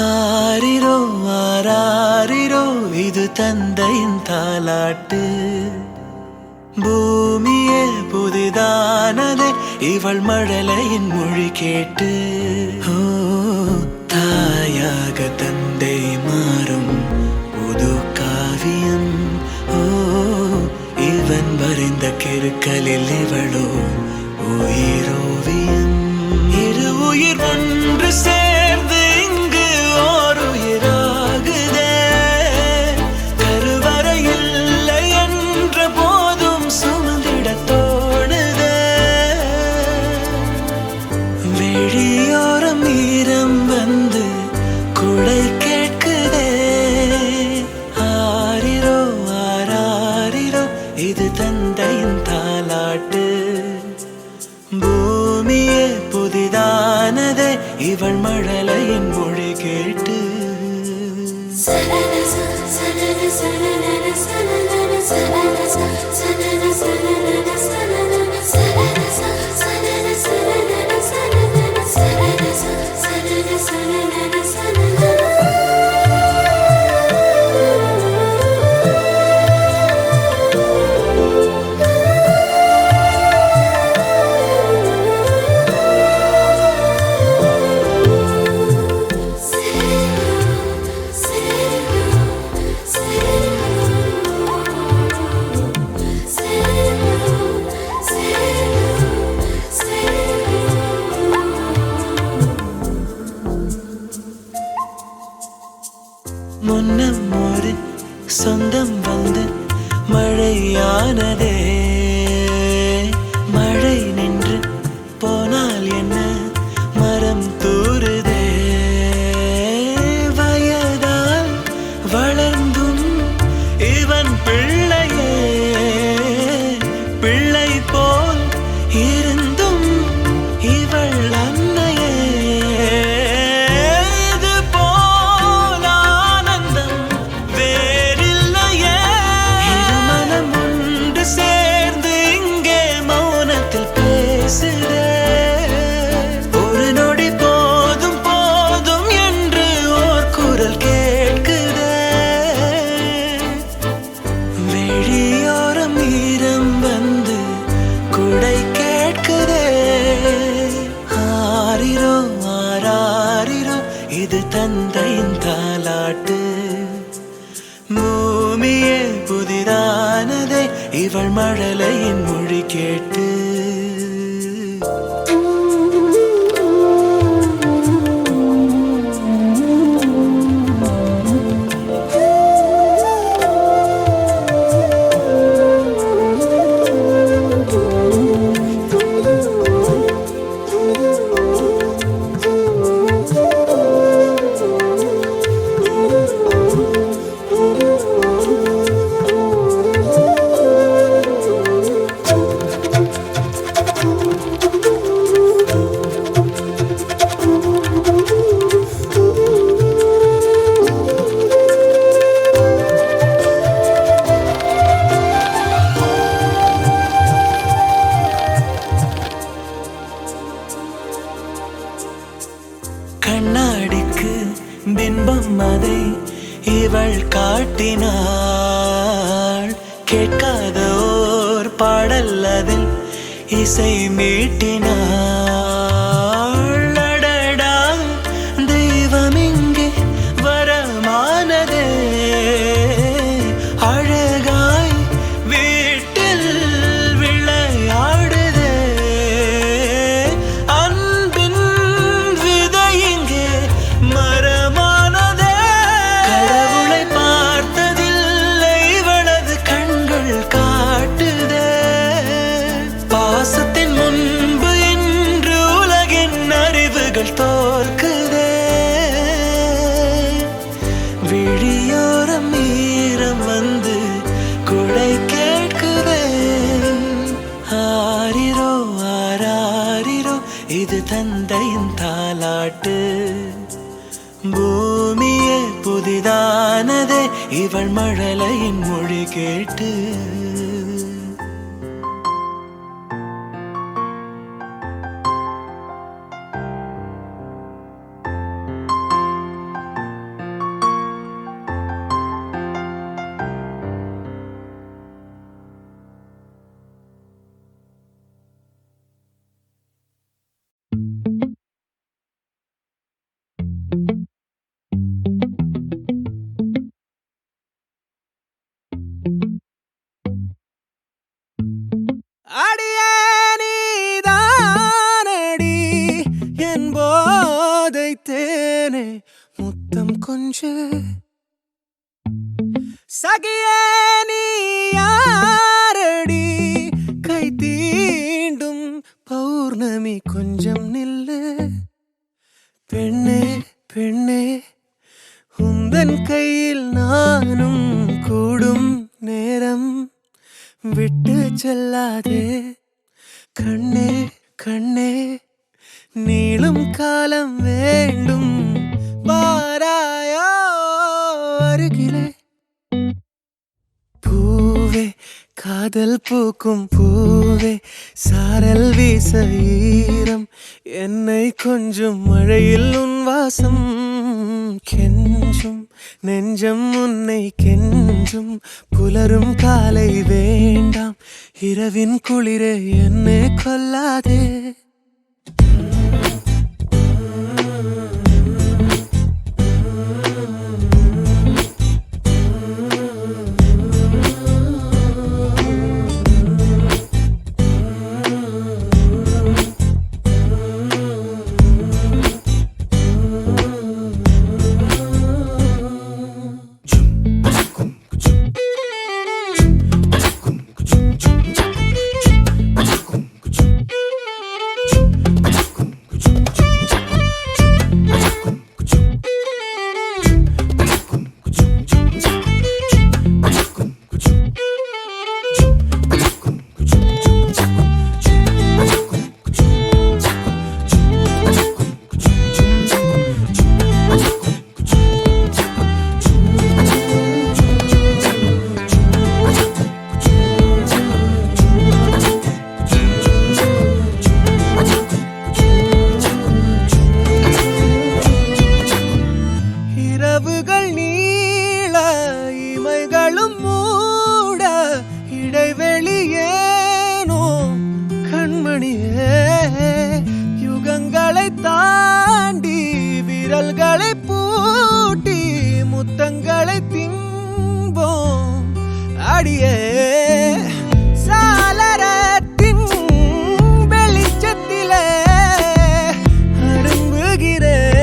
ஆரிரோ ஆராரிரோ இது தந்தையின் தாலாட்டு. பூமியே புதிதானதே இவள் மழலையின் மொழி கேட்டு. ஓ தாயாக தந்தை மாறும் புது காவியம். ஓ இவன் வரைந்த கிறுக்கலில் இவளோ உயிரோவியம். இரு உயிர் ஒன்று சேர்ந்து இங்கு ஓர் உயிராகுதே. கருவறை இல்லை என்ற போதும் சுமந்திட தோணுதே. வெளியோரம் ஈரம் வந்து குடை கேட்குதே. ஆரிரோ ஆராரிரோ இது தந்தையின் தாலாட்டு. பூமியே புதிதானதே இவள் மழலையின் மொழி கேட்டு. முன்னம் ஒரு சொந்தம் வந்து மழையானதே. மழை நின்று போனால் என்ன மரம் தூறுதே. வயதால் வளர்ந்தும் இவன் பிள்ளையே. பிள்ளை போல் இருந்தும் இவள் அன்னையே. ஒரு நொடி போதும் போதும் என்று ஓர் குரல் கேட்குதே. வெளியோரம் ஈரம் வந்து குடை கேட்குதே. ஆரிரோ ஆராரிரோ இது தந்தையின் தாலாட்டு. பூமியே புதிதானதே இவள் மழலையின் மொழி கேட்டு. கண்ணாடிக்கு பிம்பம் அதை இவள் காட்டினாள். கேட்காத ஓர் பாடல் அதில் இசை மீட்டினாள். அடடா தெய்வம் இங்கே வரமானதே. அழகாய் வீட்டில் விளையாடுதே. அன்பின் விதை இங்கே மரமானதே. கடவுளை பார்த்ததில்லை இவளது கண்கள் காட்டுதே. பாசத்தின் முன்பு இன்று உலகின் அறிவுகள் தோற்குதே. விழியோரம் ஈரம் வந்து குடை கேட்குதே. ஆரிரோ ஆராரிரோ இது தந்தையின் தாலாட்டு. பூமியே புதிதானதே இவள் மழலையின் மொழி கேட்டு. கொஞ்சம் சகியே நீ யாரடி கை தீண்டும் பௌர்ணமி கொஞ்சம் நில்லு பெண்ணே பெண்ணே உந்தன் கையில் நானும் கூடும் நேரம் விட்டு செல்லாதே கண்ணே கண்ணே நீளும் காலம் வேண்டும் வாராயோ அருகிலே பூவே காதல் பூக்கும் பூவே சாரல் வீச ஈரம் என்னை கொஞ்சம் மழையில் உன் வாசம் கெஞ்சும் நெஞ்சம் உன்னை கெஞ்சும் புலரும் காலை வேண்டாம் இரவின் குளிரே என்னை கொல்லாதே யுகங்களை தாண்டி விரல்களை பூட்டி முத்தங்களை திம்போம் அடியே சாளரத்தின் வெளிச்சத்திலே அரும்புகிறேன்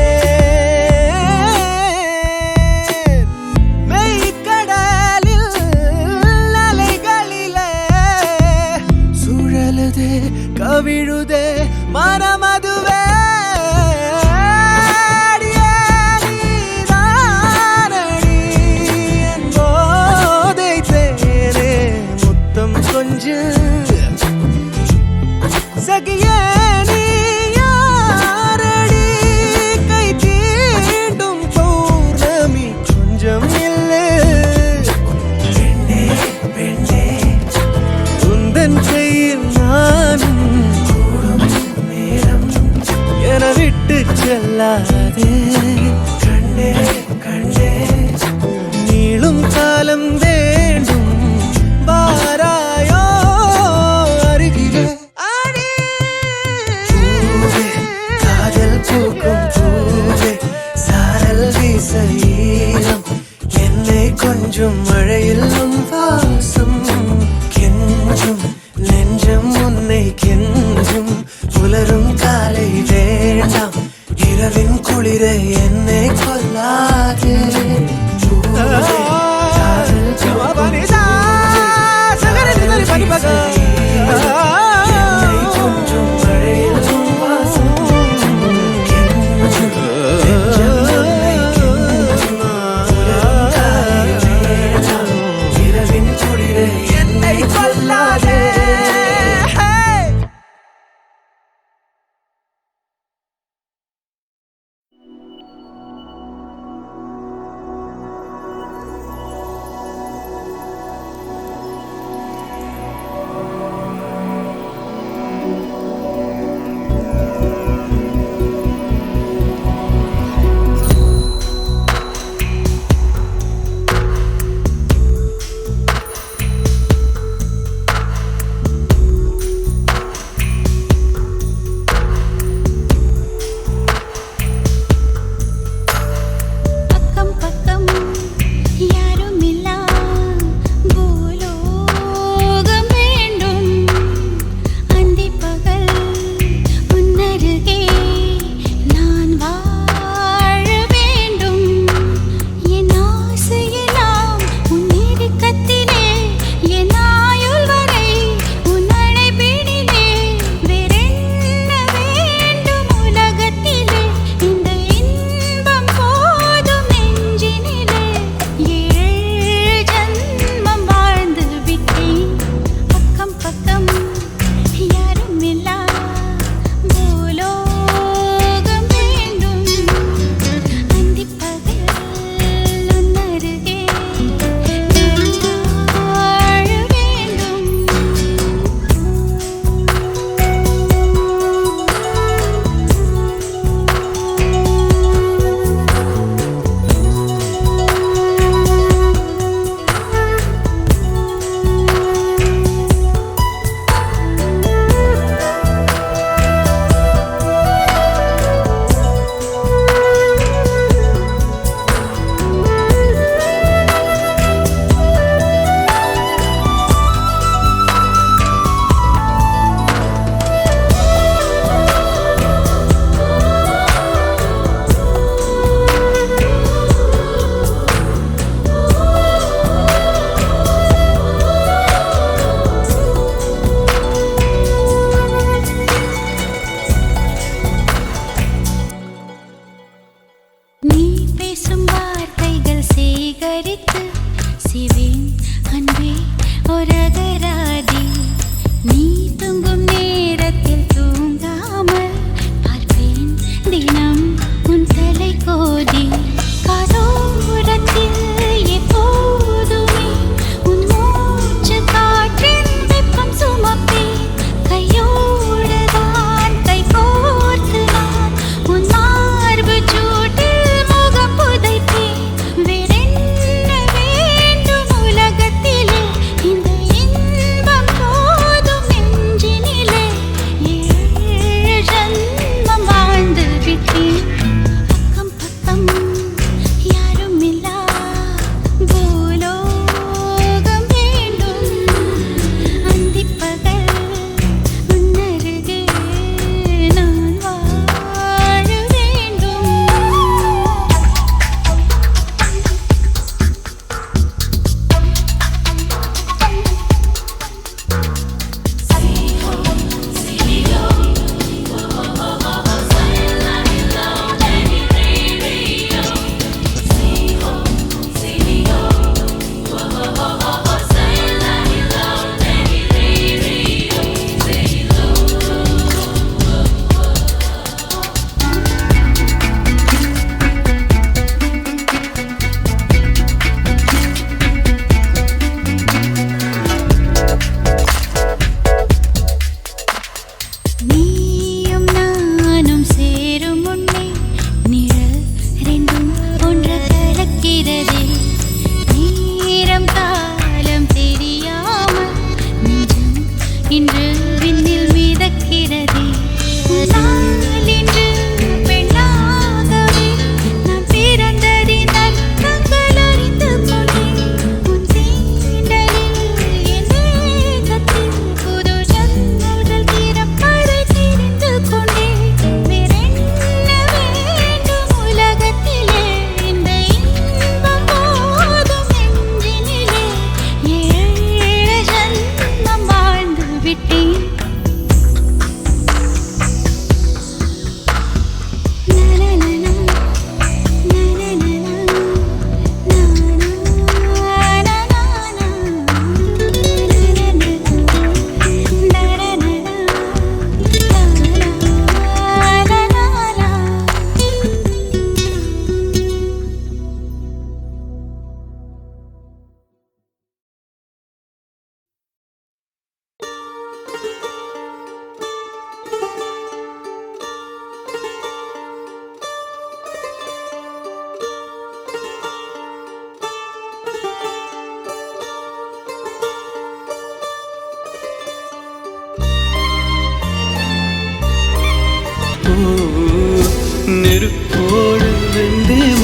மெய்க்கடலில் அலைகளிலே சுழலுதே கவிழுதே மனமதுவே சகியே நீ யாரடி கை தீண்டும் பௌர்ணமி கொஞ்சம் இல்லை பெண்ணே பெண்ணே உந்தன் கையில் நானும் கூடும் நேரம் என விட்டு செல்லாதே கண்ணே கண்ணே நீளும் காலம் வேண்டும் வாராயோ அருகிலே பூக்கும் பூவே சாரல் வீச ஈரம் என்னை கொஞ்சம் மழையில் உன் வாசம் கெஞ்சும் நெஞ்சம் உன்னை கெஞ்சும் புலரும் காலை வேண்டாம் இரவின் குளிரை என்னை கொல்லாதே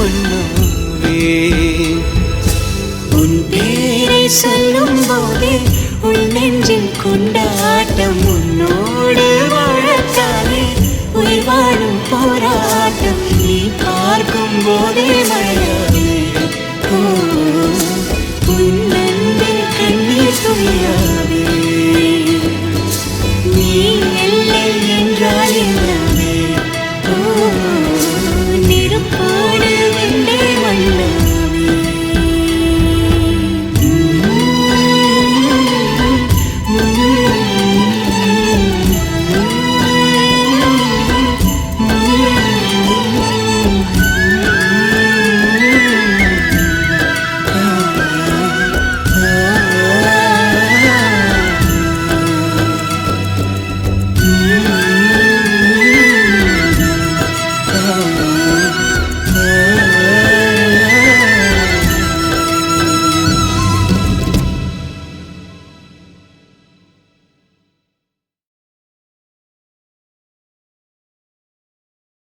மண்ணும் வீண். உன் பேரை சொல்லும் போதே உன் நெஞ்சில் கொண்டாட்டம். உன்னோடு வாழத்தானே உயிர் வாழும் போராட்டம். நீ பார்க்கும் போதே